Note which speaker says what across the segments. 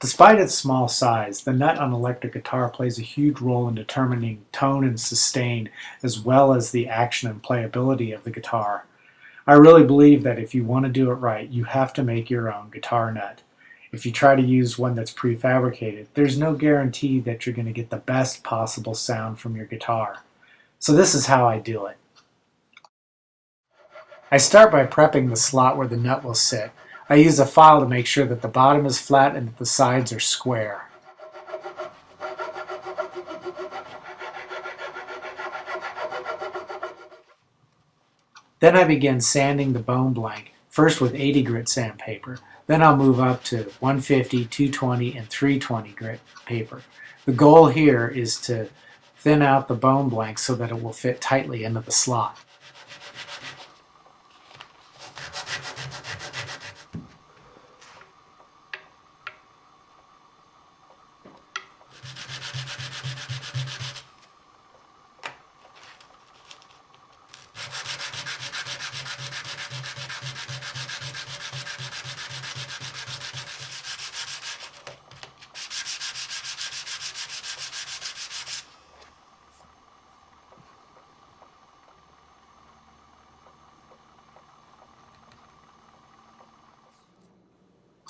Speaker 1: Despite its small size, the nut on electric guitar plays a huge role in determining tone and sustain, as well as the action and playability of the guitar. I really believe that if you want to do it right, you have to make your own guitar nut. If you try to use one that's prefabricated, there's no guarantee that you're going to get the best possible sound from your guitar. So this is how I do it. I start by prepping the slot where the nut will sit. I use a file to make sure that the bottom is flat and that the sides are square. Then I begin sanding the bone blank, first with 80 grit sandpaper. Then I'll move up to 150, 220, and 320 grit paper. The goal here is to thin out the bone blank so that it will fit tightly into the slot.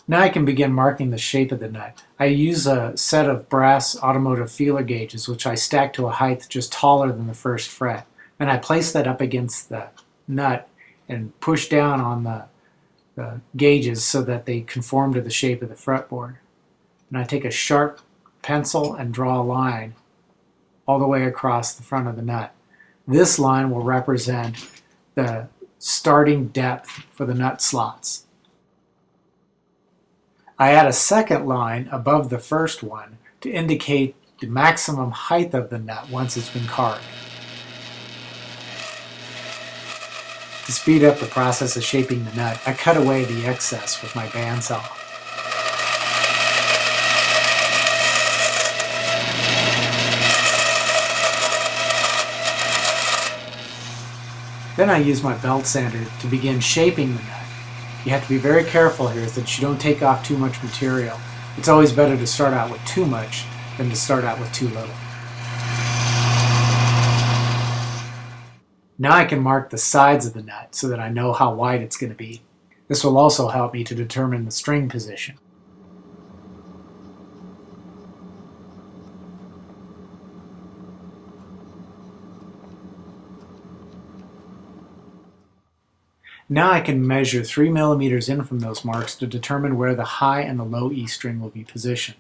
Speaker 1: Now I can begin marking the shape of the nut. I use a set of brass automotive feeler gauges which I stack to a height just taller than the first fret. And I place that up against the nut and push down on the gauges so that they conform to the shape of the fretboard. And I take a sharp pencil and draw a line all the way across the front of the nut. This line will represent the starting depth for the nut slots. I add a second line above the first one to indicate the maximum height of the nut once it's been carved. To speed up the process of shaping the nut, I cut away the excess with my bandsaw. Then I use my belt sander to begin shaping the nut. You have to be very careful here so that you don't take off too much material. It's always better to start out with too much than to start out with too little. Now I can mark the sides of the nut so that I know how wide it's going to be. This will also help me to determine the string position. Now I can measure 3 millimeters in from those marks to determine where the high and the low E string will be positioned.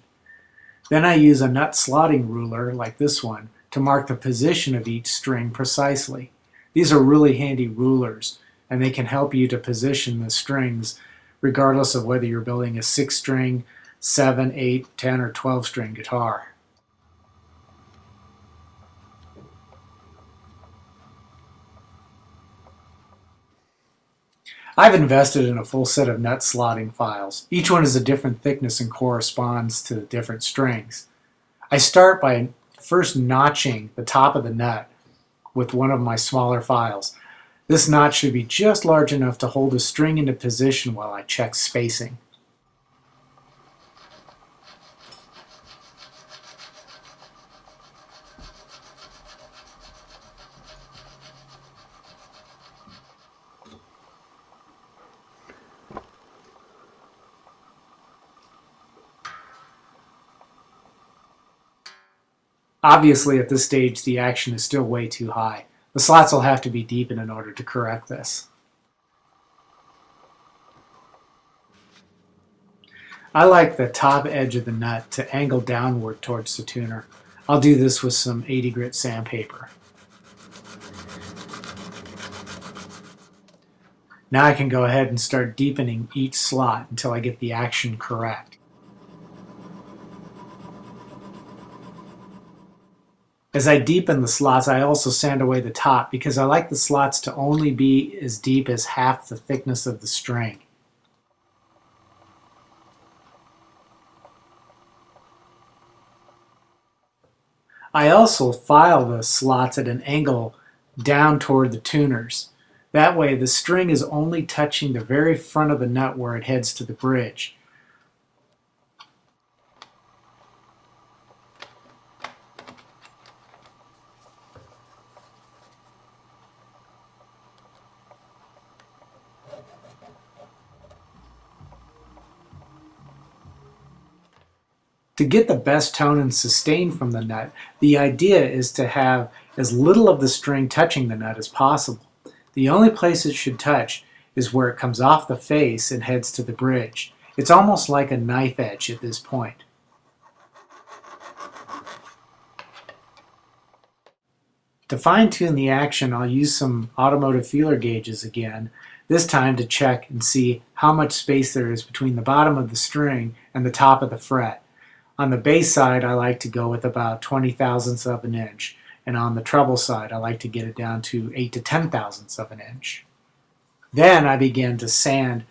Speaker 1: Then I use a nut slotting ruler, like this one, to mark the position of each string precisely. These are really handy rulers, and they can help you to position the strings regardless of whether you're building a 6-string, 7, 8, 10, or 12-string guitar. I've invested in a full set of nut slotting files. Each one is a different thickness and corresponds to the different strings. I start by first notching the top of the nut with one of my smaller files. This notch should be just large enough to hold a string into position while I check spacing. Obviously, at this stage, the action is still way too high. The slots will have to be deepened in order to correct this. I like the top edge of the nut to angle downward towards the tuner. I'll do this with some 80 grit sandpaper. Now I can go ahead and start deepening each slot until I get the action correct. As I deepen the slots, I also sand away the top because I like the slots to only be as deep as half the thickness of the string. I also file the slots at an angle down toward the tuners. That way the string is only touching the very front of the nut where it heads to the bridge. To get the best tone and sustain from the nut, the idea is to have as little of the string touching the nut as possible. The only place it should touch is where it comes off the face and heads to the bridge. It's almost like a knife edge at this point. To fine-tune the action, I'll use some automotive feeler gauges again, this time to check and see how much space there is between the bottom of the string and the top of the fret. On the bass side, I like to go with about 20 thousandths of an inch, and on the treble side, I like to get it down to 8 to 10 thousandths of an inch. Then I begin to sand,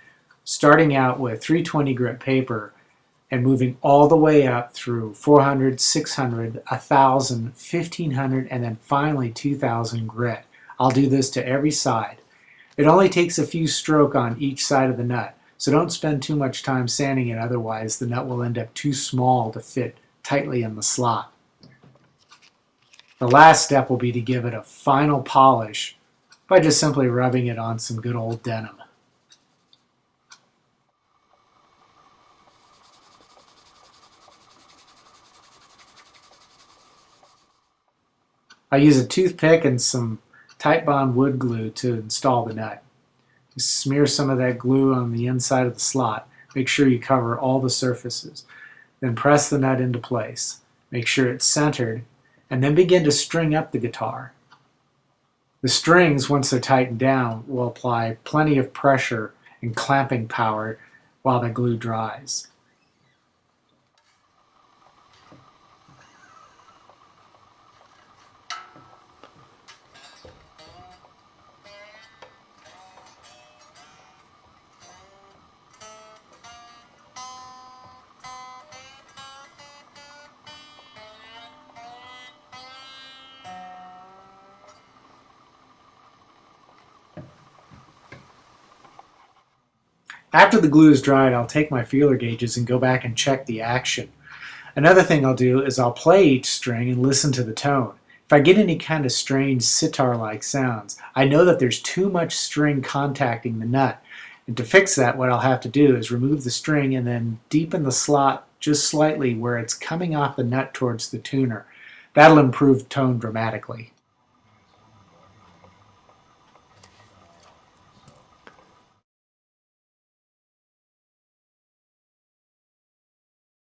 Speaker 1: starting out with 320 grit paper and moving all the way up through 400, 600, 1000, 1500, and then finally 2000 grit. I'll do this to every side. It only takes a few strokes on each side of the nut, so don't spend too much time sanding it, otherwise the nut will end up too small to fit tightly in the slot. The last step will be to give it a final polish by just simply rubbing it on some good old denim. I use a toothpick and some Titebond wood glue to install the nut. Just smear some of that glue on the inside of the slot. Make sure you cover all the surfaces. Then press the nut into place. Make sure it's centered, and then begin to string up the guitar. The strings, once they're tightened down, will apply plenty of pressure and clamping power while the glue dries. After the glue is dried, I'll take my feeler gauges and go back and check the action. Another thing I'll do is I'll play each string and listen to the tone. If I get any kind of strange sitar-like sounds, I know that there's too much string contacting the nut. And to fix that, what I'll have to do is remove the string and then deepen the slot just slightly where it's coming off the nut towards the tuner. That'll improve tone dramatically.